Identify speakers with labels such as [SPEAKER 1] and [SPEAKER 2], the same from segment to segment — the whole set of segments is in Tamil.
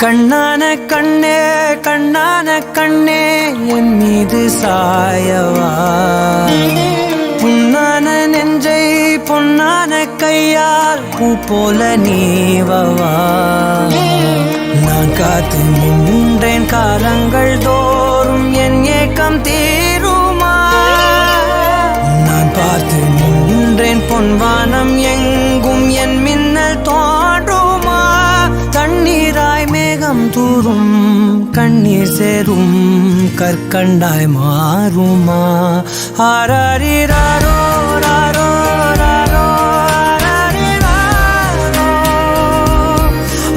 [SPEAKER 1] கண்ணான கண்ணே கண்ணான கண்ணே என் மீது சாயவா, புண்ணான நெஞ்சை பொன்னான கையால் பூ போல நீவவா. நான் காத்து நின்றேன் காலங்கள் தோறும் என் ஏக்கம் தீருமா. நான் பார்த்து நின்றேன் பொன்வானம் எங்கும் என் மின்னல் தோன்றுமா. தண்ணீராய் மேகம் தூரும் கண்ணீர் சேரும் கற்கண்டாய் மாறுமா. ஆராரிராரோ ராரோ ராரோ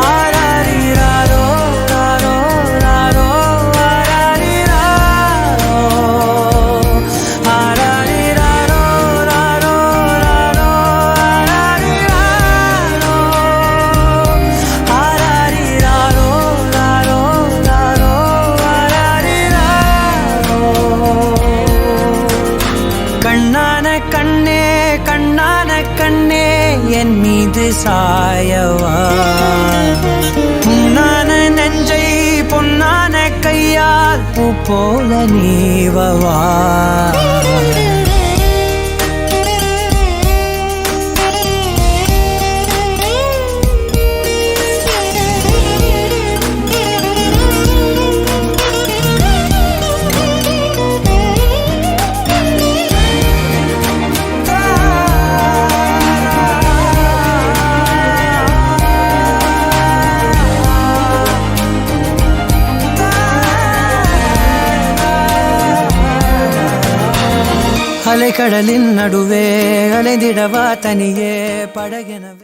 [SPEAKER 1] ஆராரிராரோ ராரோ ராரோ ஆராரிராரோ ராரோ ராரோ ஆராரிராரோ ராரோ ராரோ ஆராரிராரோ. கண்ணான கண்ணே கண்ணான கண்ணே என் மீது சாயவா, புண்ணான நெஞ்சை பொன்னான கையால் பூ போல நீவவா. அலைக்கடலின் நடுவே அலைந்திடவா தனியே படகெனவே.